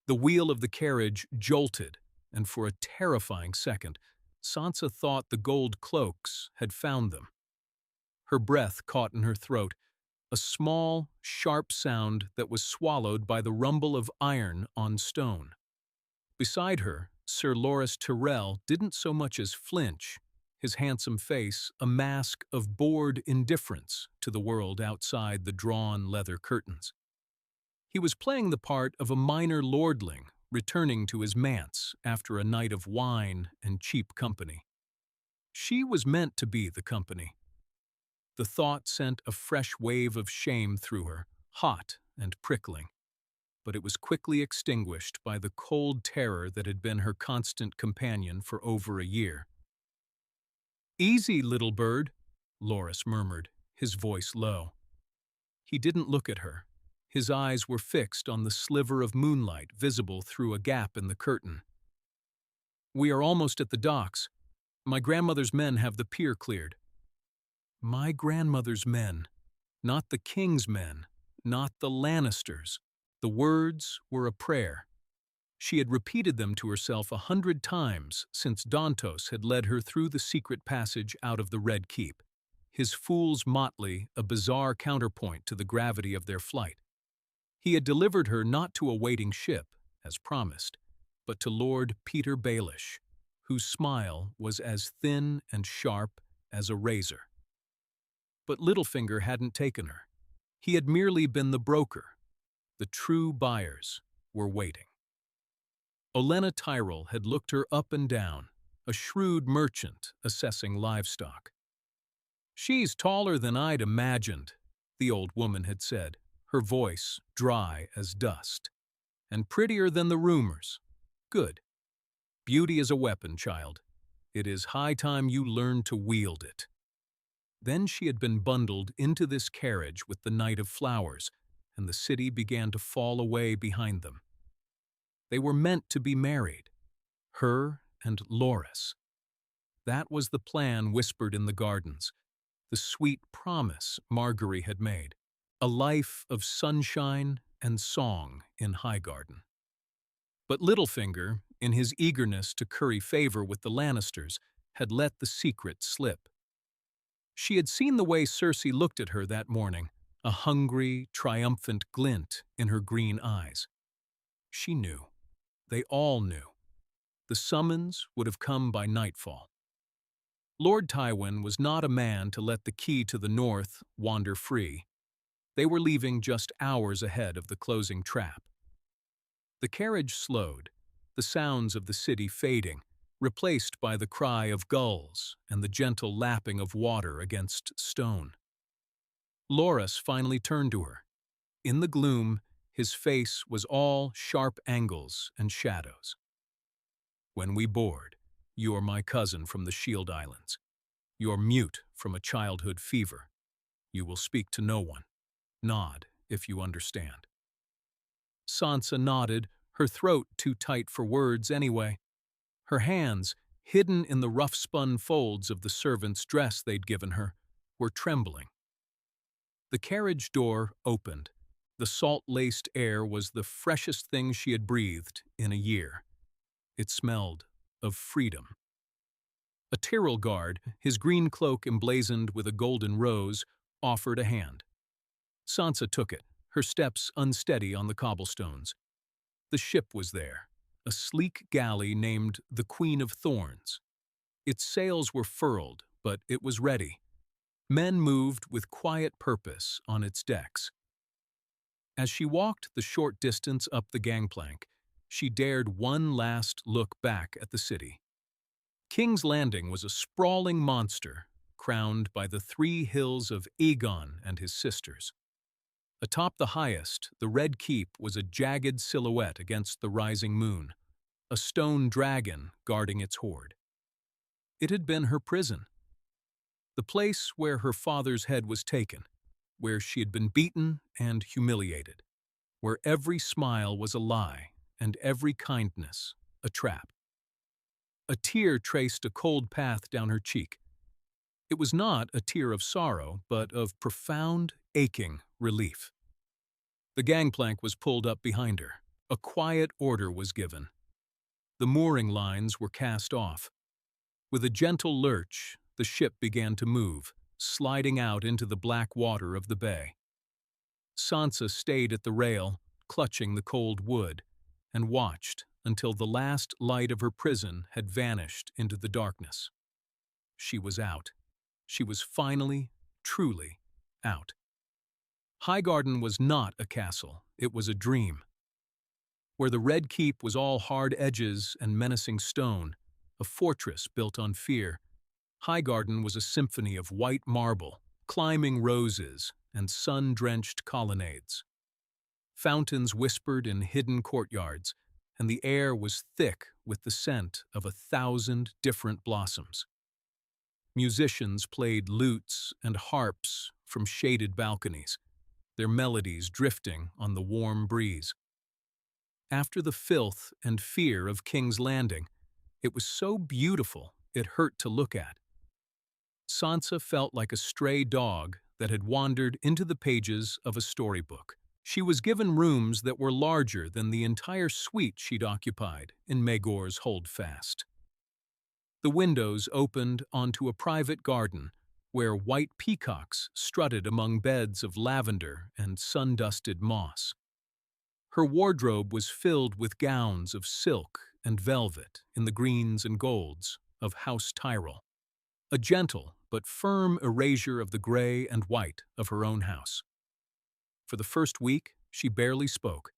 The wheel of the carriage jolted, and for a terrifying second, Sansa thought the gold cloaks had found them. Her breath caught in her throat, a small, sharp sound that was swallowed by the rumble of iron on stone. Beside her, Sir Willas Tyrell didn't so much as flinch, his handsome face a mask of bored indifference to the world outside the drawn leather curtains. He was playing the part of a minor lordling returning to his manse after a night of wine and cheap company. She was meant to be the company. The thought sent a fresh wave of shame through her, hot and prickling. But it was quickly extinguished by the cold terror that had been her constant companion for over a year. "Easy, little bird," Loras murmured, his voice low. He didn't look at her. His eyes were fixed on the sliver of moonlight visible through a gap in the curtain. "We are almost at the docks. My grandmother's men have the pier cleared." My grandmother's men, not the king's men, not the Lannisters. The words were a prayer. She had repeated them to herself 100 times since Dantos had led her through the secret passage out of the Red Keep, his fool's motley a bizarre counterpoint to the gravity of their flight. He had delivered her not to a waiting ship, as promised, but to Lord Peter Baelish, whose smile was as thin and sharp as a razor. But Littlefinger hadn't taken her. He had merely been the broker. The true buyers were waiting. Olenna Tyrell had looked her up and down, a shrewd merchant assessing livestock. "She's taller than I'd imagined," the old woman had said, her voice dry as dust. "And prettier than the rumors. Good. Beauty is a weapon, child. It is high time you learned to wield it." Then she had been bundled into this carriage with the Knight of Flowers, and the city began to fall away behind them. They were meant to be married, her and Loras. That was the plan whispered in the gardens, the sweet promise Margaery had made, a life of sunshine and song in Highgarden. But Littlefinger, in his eagerness to curry favor with the Lannisters, had let the secret slip. She had seen the way Cersei looked at her that morning, a hungry, triumphant glint in her green eyes. She knew. They all knew. The summons would have come by nightfall. Lord Tywin was not a man to let the key to the north wander free. They were leaving just hours ahead of the closing trap. The carriage slowed, the sounds of the city fading, replaced by the cry of gulls and the gentle lapping of water against stone. Loras finally turned to her. In the gloom, his face was all sharp angles and shadows. "When we board, you are my cousin from the Shield Islands. You're mute from a childhood fever. You will speak to no one. Nod if you understand." Sansa nodded, her throat too tight for words anyway. Her hands, hidden in the rough-spun folds of the servant's dress they'd given her, were trembling. The carriage door opened. The salt-laced air was the freshest thing she had breathed in a year. It smelled of freedom. A Tyrell guard, his green cloak emblazoned with a golden rose, offered a hand. Sansa took it, her steps unsteady on the cobblestones. The ship was there, a sleek galley named the Queen of Thorns. Its sails were furled, but it was ready. Men moved with quiet purpose on its decks. As she walked the short distance up the gangplank, she dared one last look back at the city. King's Landing was a sprawling monster, crowned by the 3 hills of Aegon and his sisters. Atop the highest, the Red Keep was a jagged silhouette against the rising moon, a stone dragon guarding its hoard. It had been her prison, the place where her father's head was taken, where she had been beaten and humiliated, where every smile was a lie and every kindness a trap. A tear traced a cold path down her cheek. It was not a tear of sorrow, but of profound, aching relief. The gangplank was pulled up behind her. A quiet order was given. The mooring lines were cast off. With a gentle lurch, the ship began to move, sliding out into the black water of the bay. Sansa stayed at the rail, clutching the cold wood, and watched until the last light of her prison had vanished into the darkness. She was out. She was finally, truly, out. Highgarden was not a castle, it was a dream. Where the Red Keep was all hard edges and menacing stone, a fortress built on fear, Highgarden was a symphony of white marble, climbing roses, and sun-drenched colonnades. Fountains whispered in hidden courtyards, and the air was thick with the scent of 1,000 different blossoms. Musicians played lutes and harps from shaded balconies, their melodies drifting on the warm breeze. After the filth and fear of King's Landing, it was so beautiful it hurt to look at. Sansa felt like a stray dog that had wandered into the pages of a storybook. She was given rooms that were larger than the entire suite she'd occupied in Maegor's Holdfast. The windows opened onto a private garden where white peacocks strutted among beds of lavender and sun-dusted moss. Her wardrobe was filled with gowns of silk and velvet in the greens and golds of House Tyrell, a gentle but firm erasure of the gray and white of her own house. For the first week, she barely spoke,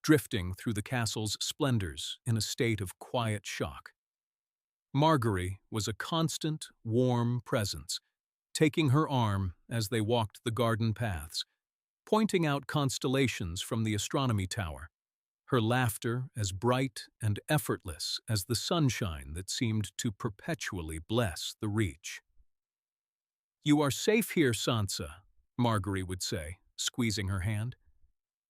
drifting through the castle's splendors in a state of quiet shock. Margaery was a constant, warm presence, taking her arm as they walked the garden paths, pointing out constellations from the astronomy tower, her laughter as bright and effortless as the sunshine that seemed to perpetually bless the Reach. "You are safe here, Sansa," Margaery would say, squeezing her hand.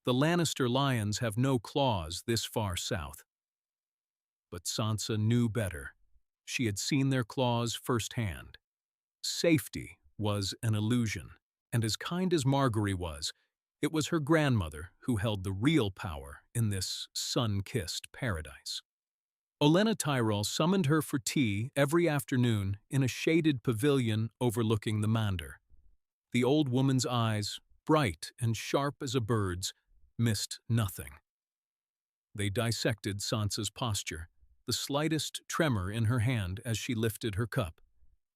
"The Lannister lions have no claws this far south." But Sansa knew better. She had seen their claws firsthand. Safety was an illusion, and as kind as Margaery was, it was her grandmother who held the real power in this sun-kissed paradise. Olenna Tyrell summoned her for tea every afternoon in a shaded pavilion overlooking the Mander. The old woman's eyes, bright and sharp as a bird's, missed nothing. They dissected Sansa's posture, the slightest tremor in her hand as she lifted her cup,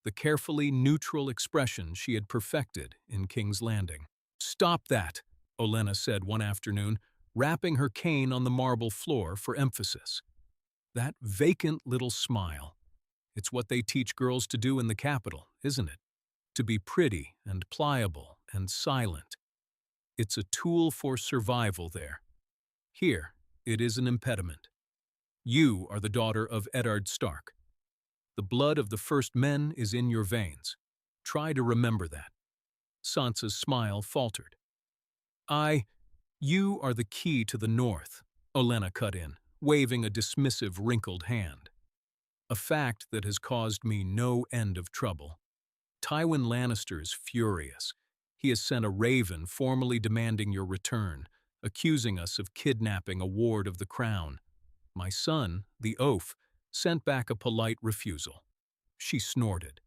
the carefully neutral expression she had perfected in King's Landing. "Stop that," Olenna said one afternoon, rapping her cane on the marble floor for emphasis. "That vacant little smile. It's what they teach girls to do in the capital, isn't it? To be pretty and pliable and silent. It's a tool for survival there. Here, it is an impediment. You are the daughter of Eddard Stark. The blood of the first men is in your veins. Try to remember that." Sansa's smile faltered. "You are the key to the north," Olenna cut in, waving a dismissive, wrinkled hand. "A fact that has caused me no end of trouble. Tywin Lannister is furious. He has sent a raven formally demanding your return, accusing us of kidnapping a ward of the crown. My son, the oaf, sent back a polite refusal." She snorted.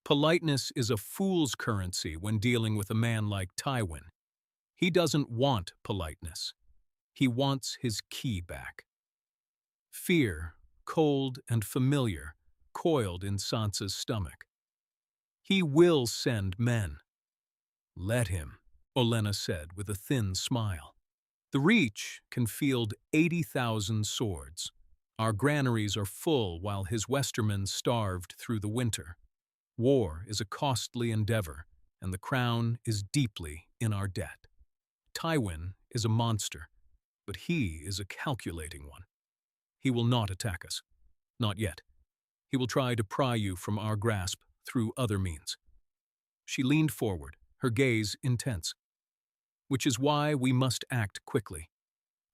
"Politeness is a fool's currency when dealing with a man like Tywin. He doesn't want politeness. He wants his key back." Fear, cold and familiar, coiled in Sansa's stomach. "He will send men." "Let him," Olenna said with a thin smile. "The Reach can field 80,000 swords. Our granaries are full while his Westermen starved through the winter. War is a costly endeavor, and the crown is deeply in our debt. Tywin is a monster, but he is a calculating one. He will not attack us. Not yet. He will try to pry you from our grasp through other means." She leaned forward, her gaze intense. "Which is why we must act quickly.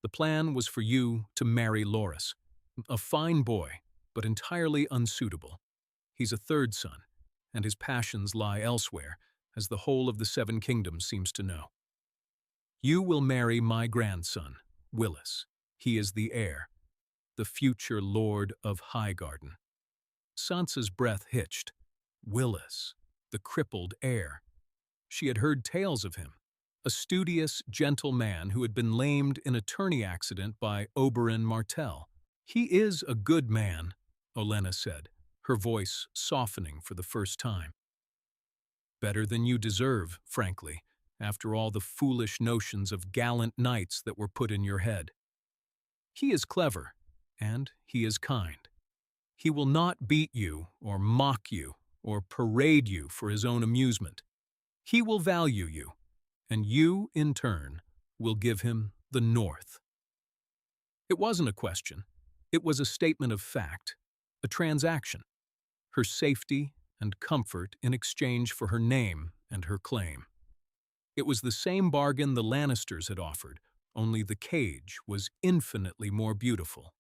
The plan was for you to marry Loras. A fine boy, but entirely unsuitable. He's a third son, and his passions lie elsewhere, as the whole of the Seven Kingdoms seems to know. You will marry my grandson, Willas. He is the heir, the future lord of Highgarden. Sansa's breath hitched. Willas, the crippled heir. She had heard tales of him. A studious, gentle man who had been lamed in a tourney accident by Oberyn Martell. "He is a good man," Olenna said, her voice softening for the first time. "Better than you deserve, frankly, after all the foolish notions of gallant knights that were put in your head. He is clever, and he is kind. He will not beat you or mock you or parade you for his own amusement. He will value you, and you, in turn, will give him the North." It wasn't a question. It was a statement of fact, a transaction. Her safety and comfort in exchange for her name and her claim. It was the same bargain the Lannisters had offered, only the cage was infinitely more beautiful.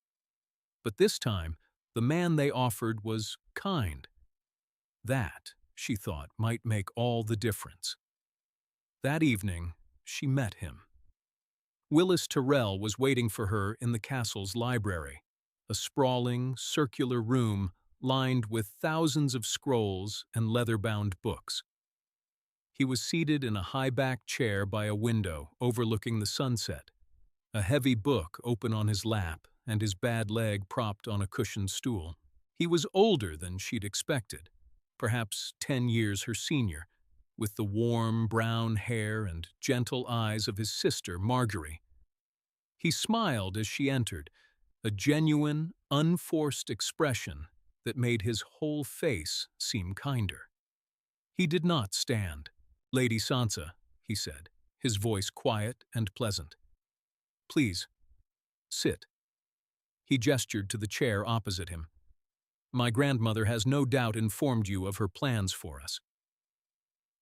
But this time, the man they offered was kind. That, she thought, might make all the difference. That evening, she met him. Willas Tyrell was waiting for her in the castle's library, a sprawling, circular room lined with thousands of scrolls and leather-bound books. He was seated in a high-backed chair by a window overlooking the sunset, a heavy book open on his lap and his bad leg propped on a cushioned stool. He was older than she'd expected, perhaps 10 years her senior, with the warm brown hair and gentle eyes of his sister Margaery. He smiled as she entered, a genuine, unforced expression that made his whole face seem kinder. He did not stand. "Lady Sansa," he said, his voice quiet and pleasant. "Please, sit." He gestured to the chair opposite him. "My grandmother has no doubt informed you of her plans for us."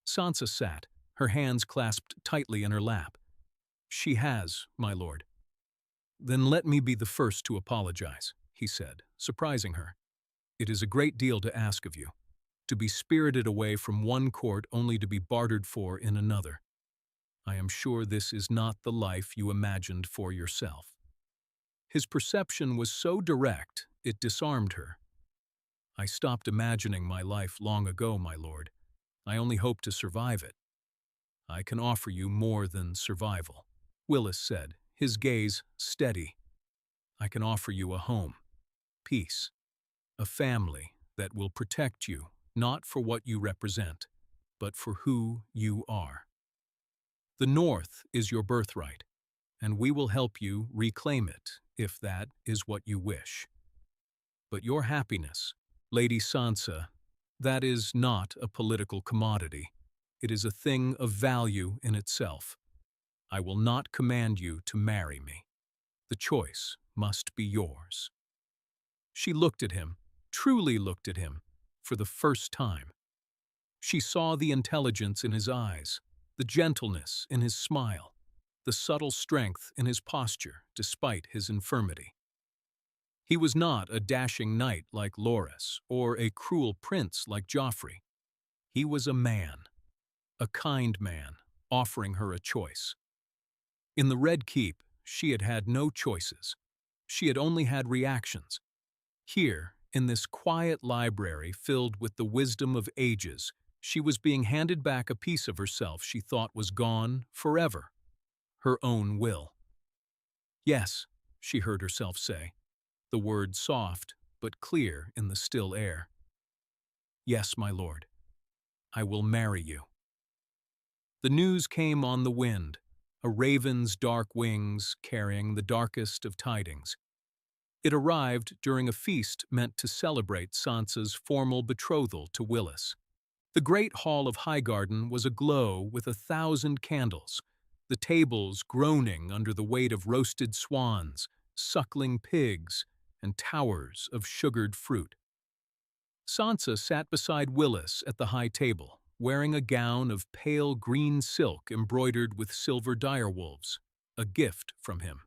Sansa sat, her hands clasped tightly in her lap. "She has, my lord." "Then let me be the first to apologize," he said, surprising her. "It is a great deal to ask of you, to be spirited away from one court only to be bartered for in another. I am sure this is not the life you imagined for yourself." His perception was so direct, it disarmed her. "I stopped imagining my life long ago, my lord. I only hope to survive it." "I can offer you more than survival," Willas said, his gaze steady. "I can offer you a home, peace, a family that will protect you, not for what you represent, but for who you are. The North is your birthright, and we will help you reclaim it, if that is what you wish. But your happiness, Lady Sansa, that is not a political commodity. It is a thing of value in itself. I will not command you to marry me. The choice must be yours." She looked at him, truly looked at him, for the first time. She saw the intelligence in his eyes, the gentleness in his smile, the subtle strength in his posture despite his infirmity. He was not a dashing knight like Loras or a cruel prince like Joffrey. He was a man, a kind man, offering her a choice. In the Red Keep, she had had no choices. She had only had reactions. Here, in this quiet library filled with the wisdom of ages, she was being handed back a piece of herself she thought was gone forever. Her own will. "Yes," she heard herself say, the word soft but clear in the still air. "Yes, my lord. I will marry you." The news came on the wind, a raven's dark wings carrying the darkest of tidings. It arrived during a feast meant to celebrate Sansa's formal betrothal to Willas. The great hall of Highgarden was aglow with 1,000 candles, the tables groaning under the weight of roasted swans, suckling pigs, and towers of sugared fruit. Sansa sat beside Willas at the high table, wearing a gown of pale green silk embroidered with silver direwolves, a gift from him.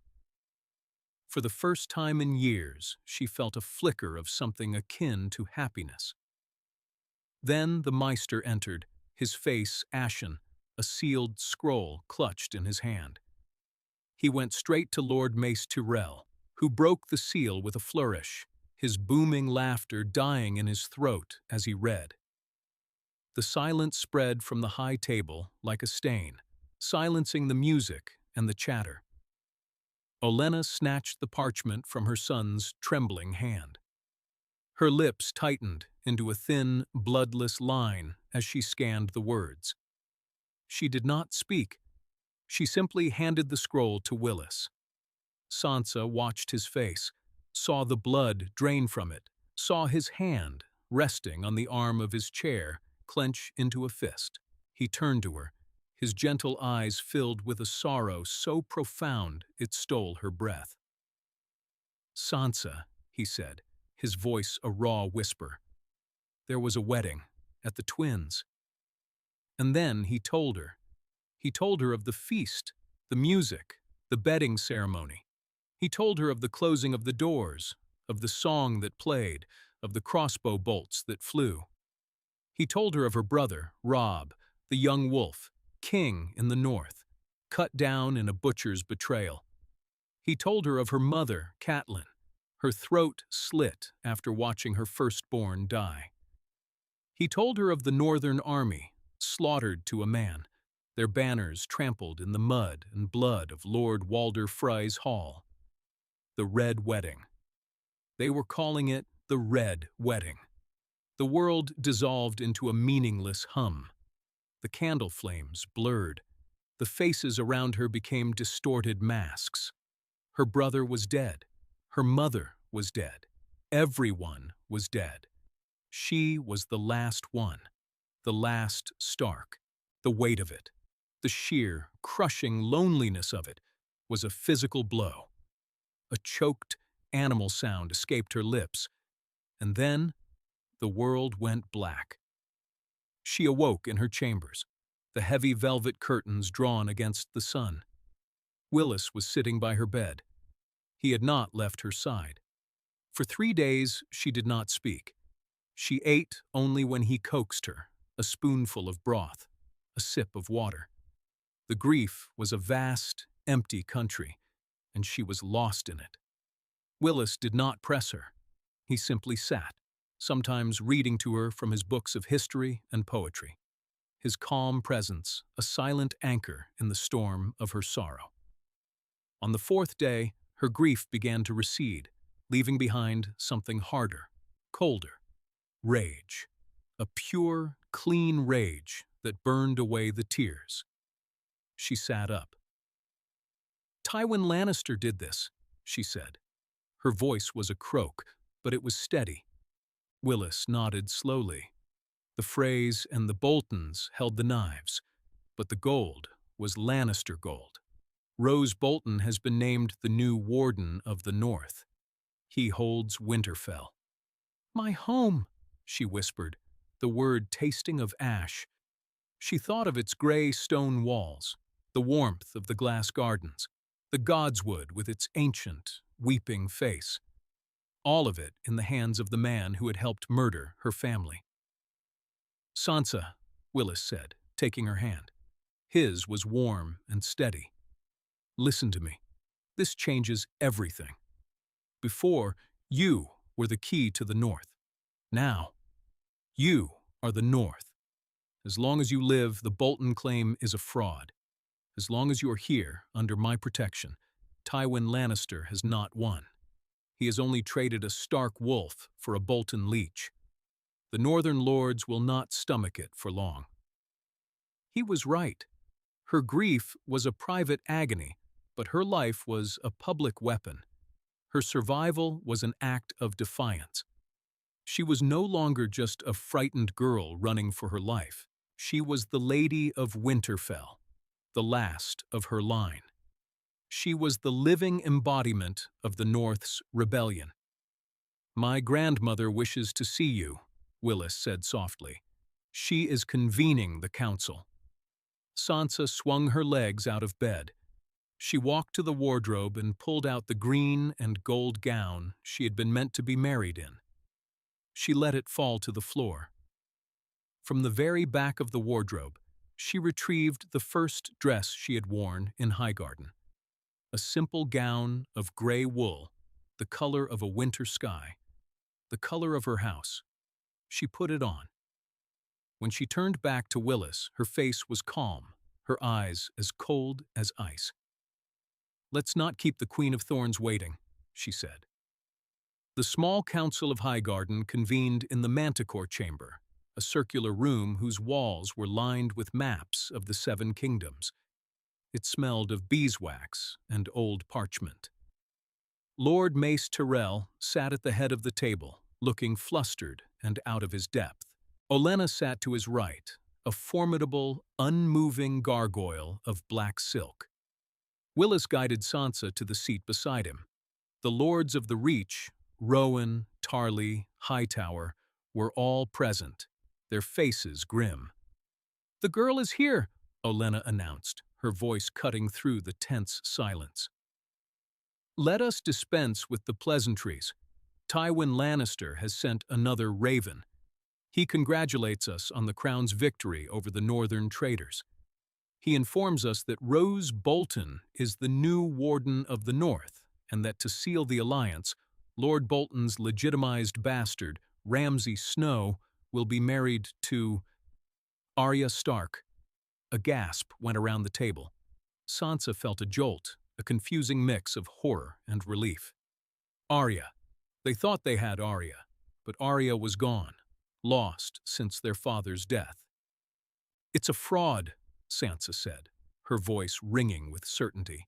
For the first time in years, she felt a flicker of something akin to happiness. Then the Maester entered, his face ashen, a sealed scroll clutched in his hand. He went straight to Lord Mace Tyrell, who broke the seal with a flourish, his booming laughter dying in his throat as he read. The silence spread from the high table like a stain, silencing the music and the chatter. Olenna snatched the parchment from her son's trembling hand. Her lips tightened into a thin, bloodless line as she scanned the words. She did not speak. She simply handed the scroll to Willas. Sansa watched his face, saw the blood drain from it, saw his hand, resting on the arm of his chair, clench into a fist. He turned to her, his gentle eyes filled with a sorrow so profound it stole her breath. "Sansa," he said, his voice a raw whisper. "There was a wedding, at the Twins." And then he told her. He told her of the feast, the music, the bedding ceremony. He told her of the closing of the doors, of the song that played, of the crossbow bolts that flew. He told her of her brother, Robb, the young wolf, king in the north, cut down in a butcher's betrayal. He told her of her mother, Catelyn, her throat slit after watching her firstborn die. He told her of the northern army, slaughtered to a man, their banners trampled in the mud and blood of Lord Walder Frey's hall. The Red Wedding. They were calling it the Red Wedding. The world dissolved into a meaningless hum. The candle flames blurred. The faces around her became distorted masks. Her brother was dead. Her mother was dead. Everyone was dead. She was the last one, the last Stark. The weight of it, the sheer, crushing loneliness of it, was a physical blow. A choked, animal sound escaped her lips, and then the world went black. She awoke in her chambers, the heavy velvet curtains drawn against the sun. Willas was sitting by her bed. He had not left her side. For 3 days she did not speak. She ate only when he coaxed her, a spoonful of broth, a sip of water. The grief was a vast, empty country, and she was lost in it. Willas did not press her. He simply sat, sometimes reading to her from his books of history and poetry. His calm presence, a silent anchor in the storm of her sorrow. On the 4th day, her grief began to recede, leaving behind something harder, colder. Rage. A pure, clean rage that burned away the tears. She sat up. "Tywin Lannister did this," she said. Her voice was a croak, but it was steady. Willas nodded slowly. The Freys and the Boltons held the knives, but the gold was Lannister gold. Rose Bolton has been named the new Warden of the North. He holds Winterfell. "My home," she whispered, the word tasting of ash. She thought of its gray stone walls, the warmth of the glass gardens, the godswood with its ancient, weeping face. All of it in the hands of the man who had helped murder her family. "Sansa," Willas said, taking her hand. His was warm and steady. "Listen to me. This changes everything. Before, you were the key to the North. Now, you are the North. As long as you live, the Bolton claim is a fraud. As long as you are here, under my protection, Tywin Lannister has not won. He has only traded a Stark wolf for a Bolton leech. The Northern Lords will not stomach it for long." He was right. Her grief was a private agony, but her life was a public weapon. Her survival was an act of defiance. She was no longer just a frightened girl running for her life. She was the Lady of Winterfell, the last of her line. She was the living embodiment of the North's rebellion. "My grandmother wishes to see you," Willas said softly. "She is convening the council." Sansa swung her legs out of bed. She walked to the wardrobe and pulled out the green and gold gown she had been meant to be married in. She let it fall to the floor. From the very back of the wardrobe, she retrieved the first dress she had worn in Highgarden. a simple gown of gray wool, the color of a winter sky, the color of her house. She put it on. When she turned back to Willas, her face was calm, her eyes as cold as ice. "Let's not keep the Queen of Thorns waiting," she said. The small council of Highgarden convened in the Manticore chamber, a circular room whose walls were lined with maps of the 7 kingdoms. It smelled of beeswax and old parchment. Lord Mace Tyrell sat at the head of the table, looking flustered and out of his depth. Olenna sat to his right, a formidable, unmoving gargoyle of black silk. Willas guided Sansa to the seat beside him. The lords of the Reach, Rowan, Tarly, Hightower, were all present, their faces grim. "The girl is here," Olenna announced, her voice cutting through the tense silence. "Let us dispense with the pleasantries. Tywin Lannister has sent another raven. He congratulates us on the Crown's victory over the northern traitors. He informs us that Rose Bolton is the new Warden of the North, and that to seal the alliance, Lord Bolton's legitimized bastard, Ramsay Snow, will be married to Arya Stark." A gasp went around the table. Sansa felt a jolt, a confusing mix of horror and relief. Arya. They thought they had Arya, but Arya was gone, lost since their father's death. "It's a fraud," Sansa said, her voice ringing with certainty.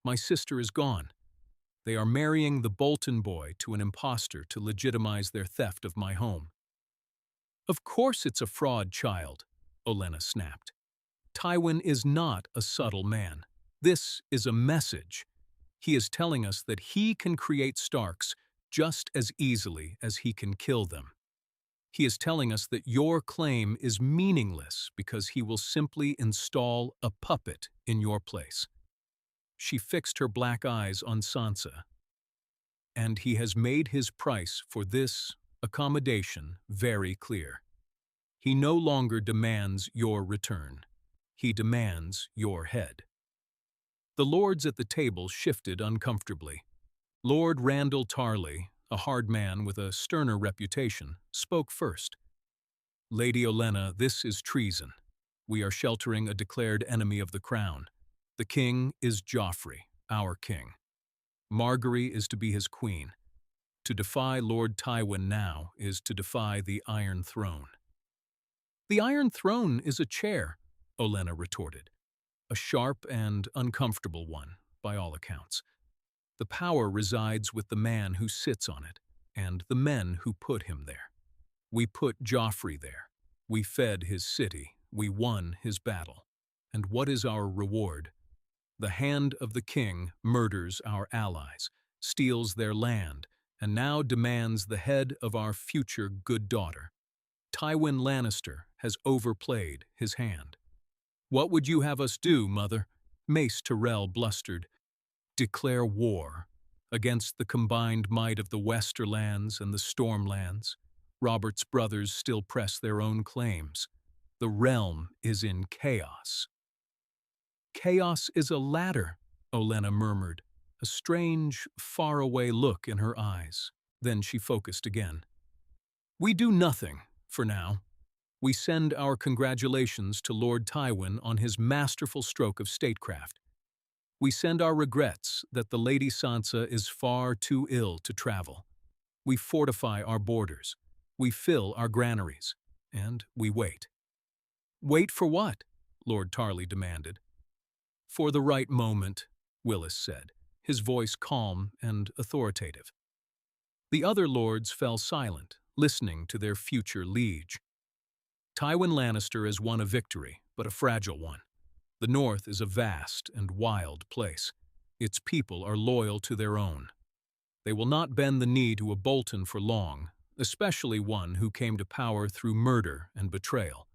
"My sister is gone. They are marrying the Bolton boy to an impostor to legitimize their theft of my home." "Of course it's a fraud, child," Olenna snapped. "Tywin is not a subtle man. This is a message. He is telling us that he can create Starks just as easily as he can kill them. He is telling us that your claim is meaningless because he will simply install a puppet in your place." She fixed her black eyes on Sansa. "And he has made his price for this accommodation very clear. He no longer demands your return. He demands your head." The lords at the table shifted uncomfortably. Lord Randall Tarly, a hard man with a sterner reputation, spoke first. "Lady Olenna, this is treason. We are sheltering a declared enemy of the crown. The king is Joffrey, our king. Margaery is to be his queen. To defy Lord Tywin now is to defy the Iron Throne." "The Iron Throne is a chair," Olenna retorted. "A sharp and uncomfortable one, by all accounts. The power resides with the man who sits on it, and the men who put him there. We put Joffrey there. We fed his city. We won his battle. And what is our reward? The hand of the king murders our allies, steals their land, and now demands the head of our future good daughter. Tywin Lannister has overplayed his hand." "What would you have us do, mother?" Mace Tyrell blustered. "Declare war against the combined might of the Westerlands and the Stormlands. Robert's brothers still press their own claims. The realm is in chaos." "Chaos is a ladder," Olenna murmured, a strange, faraway look in her eyes. Then she focused again. "We do nothing, for now. We send our congratulations to Lord Tywin on his masterful stroke of statecraft. We send our regrets that the Lady Sansa is far too ill to travel. We fortify our borders. We fill our granaries. And we wait." "Wait for what?" Lord Tarly demanded. "For the right moment," Willas said, his voice calm and authoritative. The other lords fell silent, listening to their future liege. "Tywin Lannister has won a victory, but a fragile one. The North is a vast and wild place. Its people are loyal to their own. They will not bend the knee to a Bolton for long, especially one who came to power through murder and betrayal.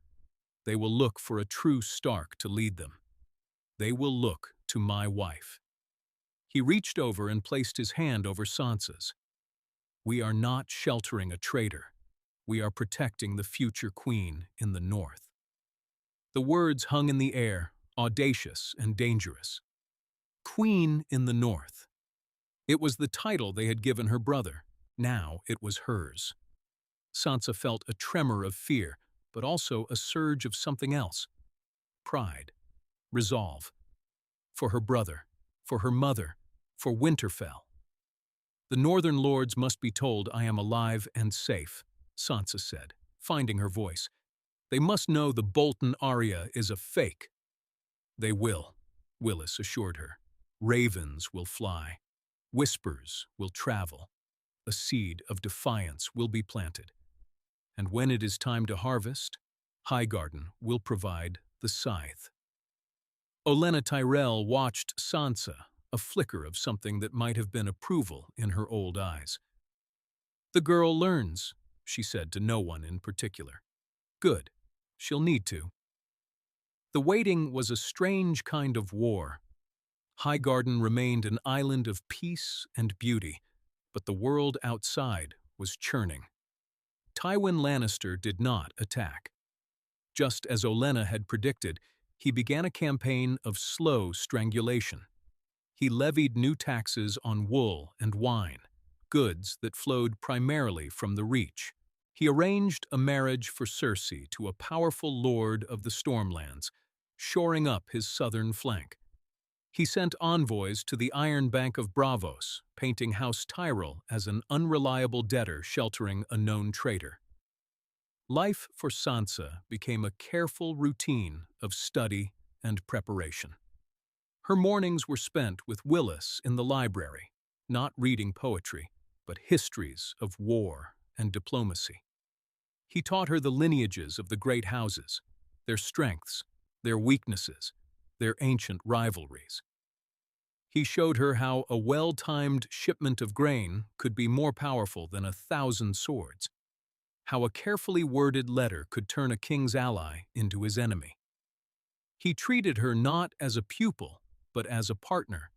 They will look for a true Stark to lead them. They will look to my wife." He reached over and placed his hand over Sansa's. "We are not sheltering a traitor. We are protecting the future queen in the North." The words hung in the air, audacious and dangerous. Queen in the North. It was the title they had given her brother. Now it was hers. Sansa felt a tremor of fear, but also a surge of something else. Pride. Resolve. For her brother. For her mother. For Winterfell. The Northern Lords must be told I am alive and safe, Sansa said, finding her voice. They must know the Bolton Arya is a fake. They will, Willas assured her. Ravens will fly. Whispers will travel. A seed of defiance will be planted. And when it is time to harvest, Highgarden will provide the scythe. Olenna Tyrell watched Sansa, a flicker of something that might have been approval in her old eyes. The girl learns, she said to no one in particular. Good. She'll need to. The waiting was a strange kind of war. Highgarden remained an island of peace and beauty, but the world outside was churning. Tywin Lannister did not attack. Just as Olenna had predicted, he began a campaign of slow strangulation. He levied new taxes on wool and wine, goods that flowed primarily from the Reach. He arranged a marriage for Cersei to a powerful lord of the Stormlands, shoring up his southern flank. He sent envoys to the Iron Bank of Braavos, painting House Tyrell as an unreliable debtor sheltering a known traitor. Life for Sansa became a careful routine of study and preparation. Her mornings were spent with Willas in the library, not reading poetry, but histories of war and diplomacy. He taught her the lineages of the great houses, their strengths, their weaknesses, their ancient rivalries. He showed her how a well-timed shipment of grain could be more powerful than 1,000 swords, how a carefully worded letter could turn a king's ally into his enemy. He treated her not as a pupil, but as a partner.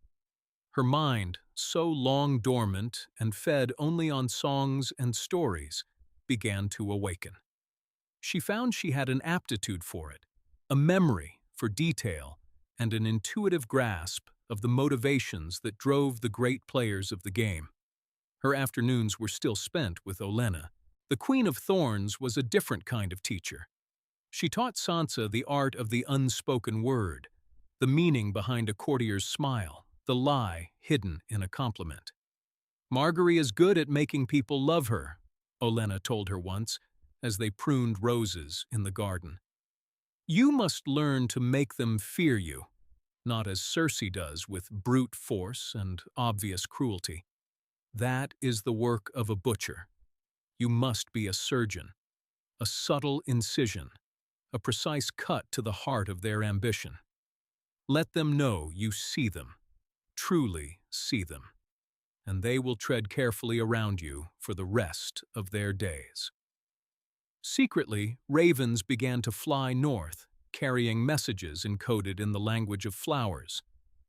Her mind, so long dormant and fed only on songs and stories, began to awaken. She found she had an aptitude for it, a memory for detail, and an intuitive grasp of the motivations that drove the great players of the game. Her afternoons were still spent with Olenna. The Queen of Thorns was a different kind of teacher. She taught Sansa the art of the unspoken word, the meaning behind a courtier's smile, the lie hidden in a compliment. Margaery is good at making people love her, Olenna told her once, as they pruned roses in the garden. You must learn to make them fear you, not as Cersei does with brute force and obvious cruelty. That is the work of a butcher. You must be a surgeon, a subtle incision, a precise cut to the heart of their ambition. Let them know you see them, truly see them, and they will tread carefully around you for the rest of their days. Secretly, ravens began to fly north, carrying messages encoded in the language of flowers,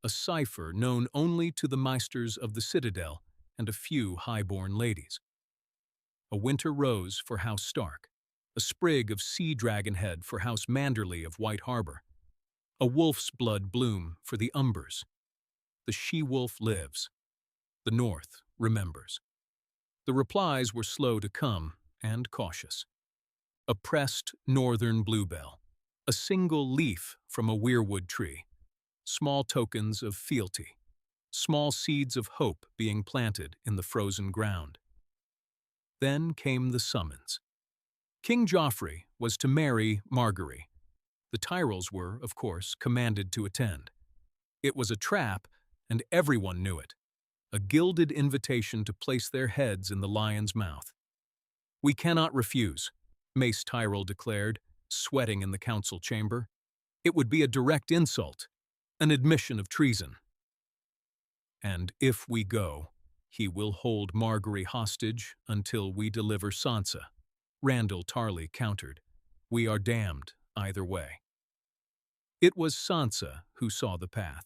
a cipher known only to the maesters of the Citadel and a few high-born ladies. A winter rose for House Stark, a sprig of sea dragonhead for House Manderley of White Harbor, a wolf's blood bloom for the Umbers. The she-wolf lives. The North remembers. The replies were slow to come and cautious. A pressed northern bluebell, a single leaf from a weirwood tree, small tokens of fealty, small seeds of hope being planted in the frozen ground. Then came the summons. King Joffrey was to marry Margaery. The Tyrells were, of course, commanded to attend. It was a trap, and everyone knew it. A gilded invitation to place their heads in the lion's mouth. We cannot refuse, Mace Tyrell declared, sweating in the council chamber. It would be a direct insult, an admission of treason. And if we go, he will hold Margaery hostage until we deliver Sansa, Randyll Tarly countered. We are damned either way. It was Sansa who saw the path.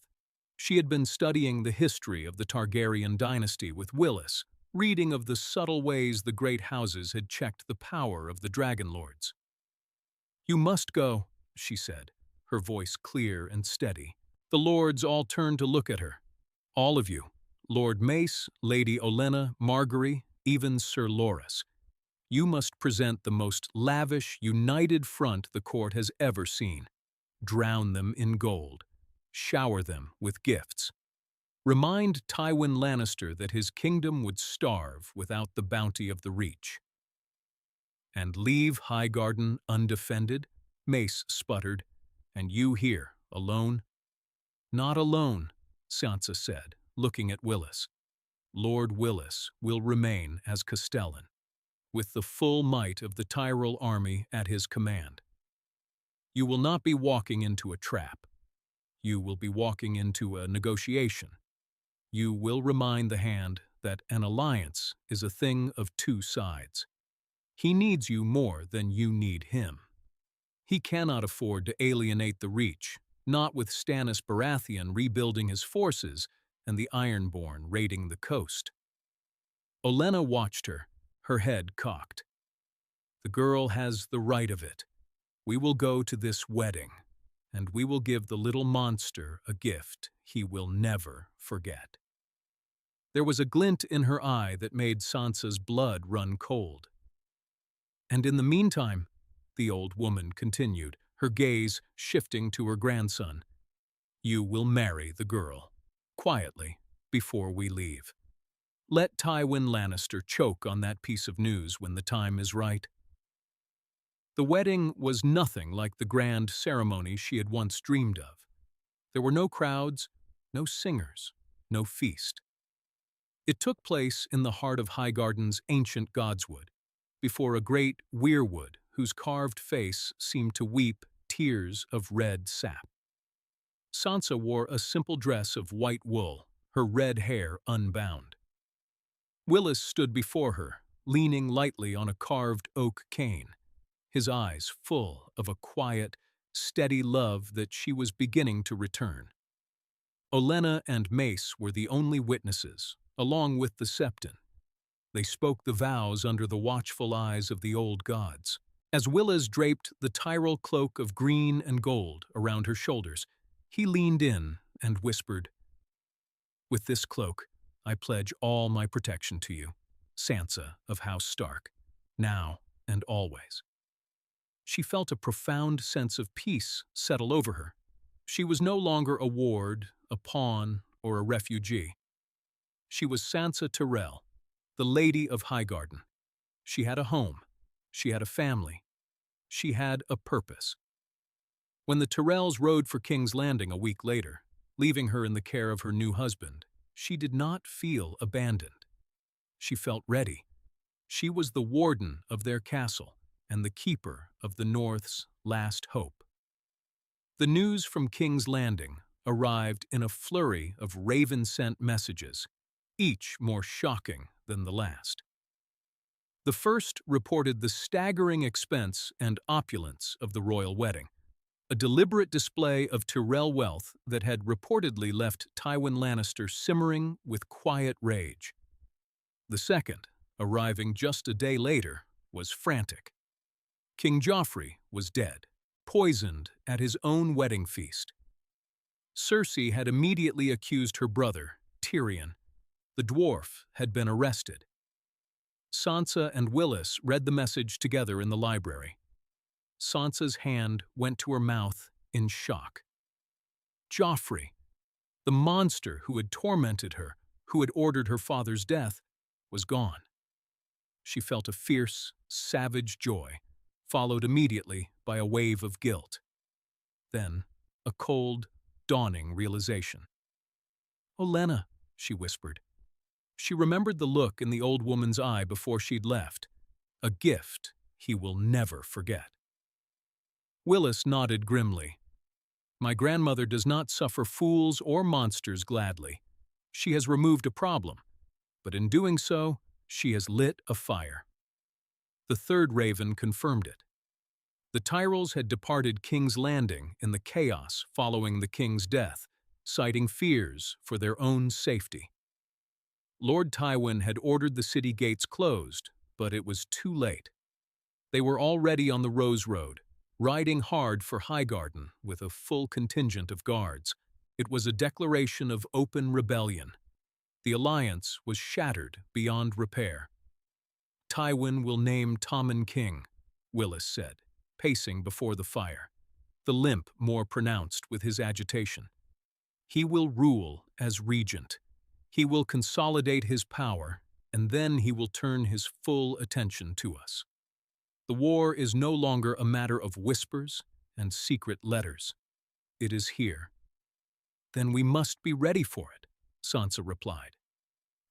She had been studying the history of the Targaryen dynasty with Willas, reading of the subtle ways the great houses had checked the power of the Dragon Lords. You must go, she said, her voice clear and steady. The lords all turned to look at her, All of you, Lord Mace, Lady Olenna, Margaery, even Sir Loras, you must present the most lavish, united front the court has ever seen. Drown them in gold. Shower them with gifts. Remind Tywin Lannister that his kingdom would starve without the bounty of the Reach. And leave Highgarden undefended? Mace sputtered. And you here, alone? Not alone, Sansa said, looking at Willas. Lord Willas will remain as Castellan, with the full might of the Tyrell army at his command. You will not be walking into a trap. You will be walking into a negotiation. You will remind the Hand that an alliance is a thing of two sides. He needs you more than you need him. He cannot afford to alienate the Reach, not with Stannis Baratheon rebuilding his forces and the Ironborn raiding the coast. Olenna watched her head cocked. The girl has the right of it. We will go to this wedding, and we will give the little monster a gift he will never forget. There was a glint in her eye that made Sansa's blood run cold. And in the meantime, the old woman continued, her gaze shifting to her grandson, you will marry the girl, quietly, before we leave. Let Tywin Lannister choke on that piece of news when the time is right. The wedding was nothing like the grand ceremony she had once dreamed of. There were no crowds, no singers, no feast. It took place in the heart of Highgarden's ancient godswood, before a great weirwood whose carved face seemed to weep tears of red sap. Sansa wore a simple dress of white wool, her red hair unbound. Willas stood before her, leaning lightly on a carved oak cane, his eyes full of a quiet, steady love that she was beginning to return. Olenna and Mace were the only witnesses, along with the Septon. They spoke the vows under the watchful eyes of the old gods. As Willas draped the Tyrell cloak of green and gold around her shoulders, he leaned in and whispered, "With this cloak, I pledge all my protection to you, Sansa of House Stark, now and always." She felt a profound sense of peace settle over her. She was no longer a ward, a pawn, or a refugee. She was Sansa Tyrell, the Lady of Highgarden. She had a home. She had a family. She had a purpose. When the Tyrells rode for King's Landing a week later, leaving her in the care of her new husband, she did not feel abandoned. She felt ready. She was the warden of their castle and the keeper of the North's last hope. The news from King's Landing arrived in a flurry of raven-sent messages, each more shocking than the last. The first reported the staggering expense and opulence of the royal wedding, a deliberate display of Tyrell wealth that had reportedly left Tywin Lannister simmering with quiet rage. The second, arriving just a day later, was frantic. King Joffrey was dead, poisoned at his own wedding feast. Cersei had immediately accused her brother, Tyrion. The dwarf had been arrested. Sansa and Willas read the message together in the library. Sansa's hand went to her mouth in shock. Joffrey, the monster who had tormented her, who had ordered her father's death, was gone. She felt a fierce, savage joy, followed immediately by a wave of guilt. Then, a cold, dawning realization. "Olenna," she whispered. She remembered the look in the old woman's eye before she'd left, a gift he will never forget. Willas nodded grimly. "My grandmother does not suffer fools or monsters gladly. She has removed a problem, but in doing so, she has lit a fire." The third raven confirmed it. The Tyrells had departed King's Landing in the chaos following the king's death, citing fears for their own safety. Lord Tywin had ordered the city gates closed, but it was too late. They were already on the Rose Road, riding hard for Highgarden with a full contingent of guards. It was a declaration of open rebellion. The alliance was shattered beyond repair. Tywin will name Tommen king, Willas said, pacing before the fire, the limp more pronounced with his agitation. He will rule as regent. He will consolidate his power, and then he will turn his full attention to us. The war is no longer a matter of whispers and secret letters. It is here. Then we must be ready for it, Sansa replied.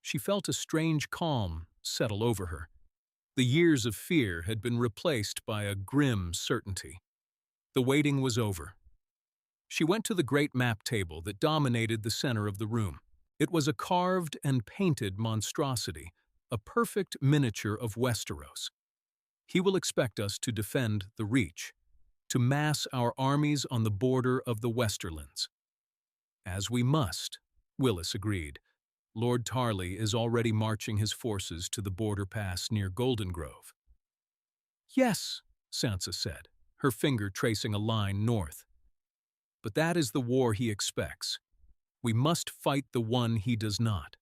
She felt a strange calm settle over her. The years of fear had been replaced by a grim certainty. The waiting was over. She went to the great map table that dominated the center of the room. It was a carved and painted monstrosity, a perfect miniature of Westeros. He will expect us to defend the Reach, to mass our armies on the border of the Westerlands. As we must, Willas agreed. Lord Tarley is already marching his forces to the border pass near Golden Grove. Yes, Sansa said, her finger tracing a line north. But that is the war he expects. We must fight the one he does not.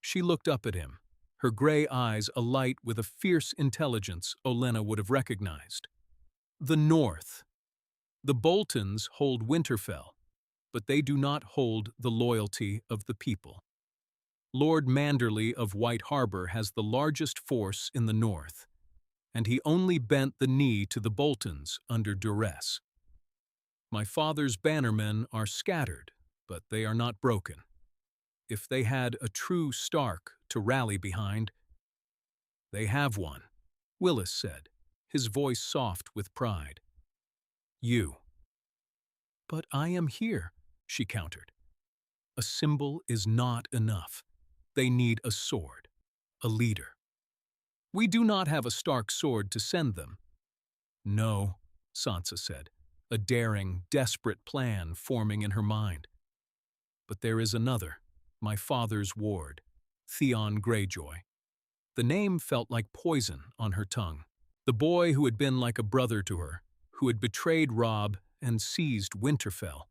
She looked up at him, her gray eyes alight with a fierce intelligence Olenna would have recognized. The North. The Boltons hold Winterfell, but they do not hold the loyalty of the people. Lord Manderley of White Harbor has the largest force in the north, and he only bent the knee to the Boltons under duress. My father's bannermen are scattered, but they are not broken. If they had a true Stark to rally behind, they have one, Willas said, his voice soft with pride. You. But I am here, she countered. A symbol is not enough. They need a sword, a leader. We do not have a Stark sword to send them. No, Sansa said, a daring, desperate plan forming in her mind. But there is another, my father's ward, Theon Greyjoy. The name felt like poison on her tongue. The boy who had been like a brother to her, who had betrayed Robb and seized Winterfell.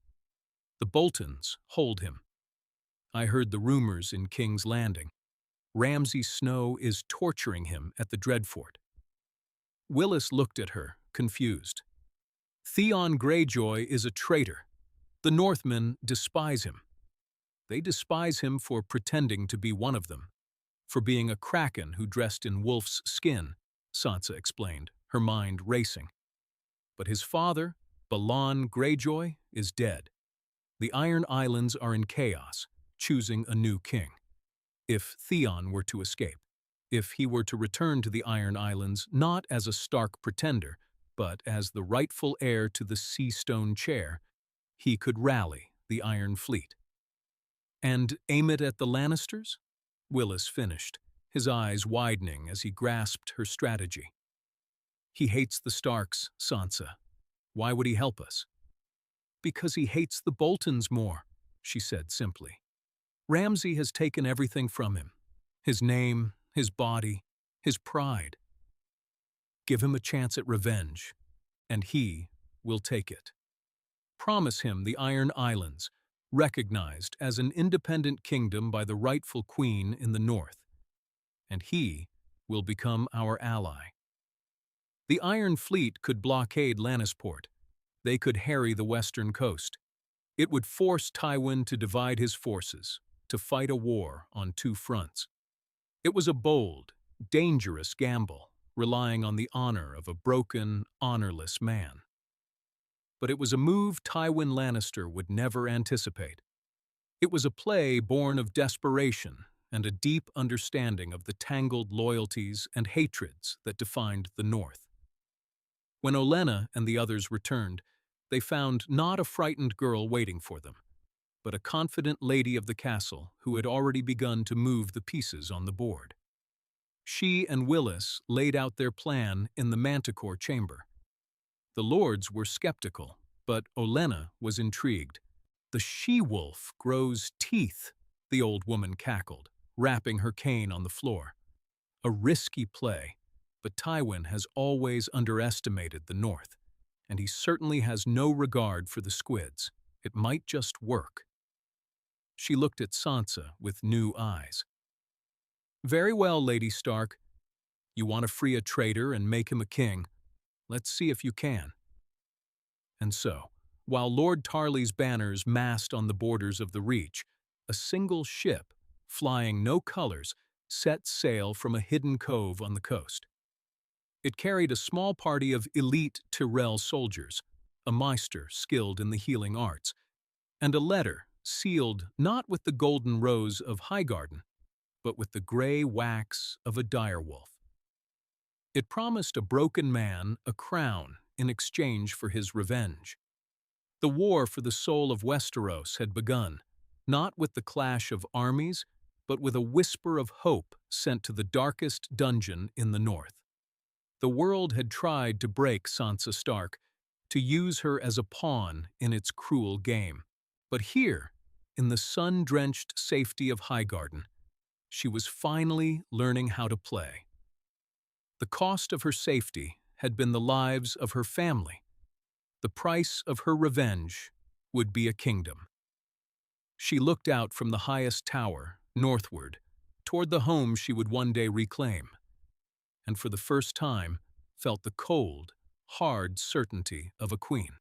The Boltons hold him. I heard the rumors in King's Landing. Ramsay Snow is torturing him at the Dreadfort. Willas looked at her, confused. Theon Greyjoy is a traitor. The Northmen despise him. They despise him for pretending to be one of them, for being a kraken who dressed in wolf's skin, Sansa explained, her mind racing. But his father, Balon Greyjoy, is dead. The Iron Islands are in chaos, choosing a new king. If Theon were to escape, if he were to return to the Iron Islands not as a Stark pretender, but as the rightful heir to the Seastone chair, he could rally the Iron Fleet. And aim it at the Lannisters? Willas finished, his eyes widening as he grasped her strategy. He hates the Starks, Sansa. Why would he help us? Because he hates the Boltons more, she said simply. Ramsay has taken everything from him. His name, his body, his pride. Give him a chance at revenge, and he will take it. Promise him the Iron Islands, recognized as an independent kingdom by the rightful queen in the north, and he will become our ally. The Iron Fleet could blockade Lannisport. They could harry the western coast. It would force Tywin to divide his forces, to fight a war on two fronts. It was a bold, dangerous gamble, relying on the honor of a broken, honorless man. But it was a move Tywin Lannister would never anticipate. It was a play born of desperation and a deep understanding of the tangled loyalties and hatreds that defined the North. When Olenna and the others returned, they found not a frightened girl waiting for them, but a confident lady of the castle who had already begun to move the pieces on the board. She and Willas laid out their plan in the Manticore chamber. The lords were skeptical, but Olenna was intrigued. The she-wolf grows teeth, the old woman cackled, rapping her cane on the floor. A risky play, but Tywin has always underestimated the North, and he certainly has no regard for the squids, It might just work. She looked at Sansa with new eyes. "Very well, Lady Stark. You want to free a traitor and make him a king. Let's see if you can." And so, while Lord Tarley's banners massed on the borders of the Reach, a single ship, flying no colors, set sail from a hidden cove on the coast. It carried a small party of elite Tyrell soldiers, a maester skilled in the healing arts, and a letter sealed not with the golden rose of Highgarden, but with the gray wax of a direwolf. It promised a broken man a crown in exchange for his revenge. The war for the soul of Westeros had begun, not with the clash of armies, but with a whisper of hope sent to the darkest dungeon in the north. The world had tried to break Sansa Stark, to use her as a pawn in its cruel game. But here, in the sun-drenched safety of Highgarden, she was finally learning how to play. The cost of her safety had been the lives of her family. The price of her revenge would be a kingdom. She looked out from the highest tower, northward, toward the home she would one day reclaim, and for the first time felt the cold, hard certainty of a queen.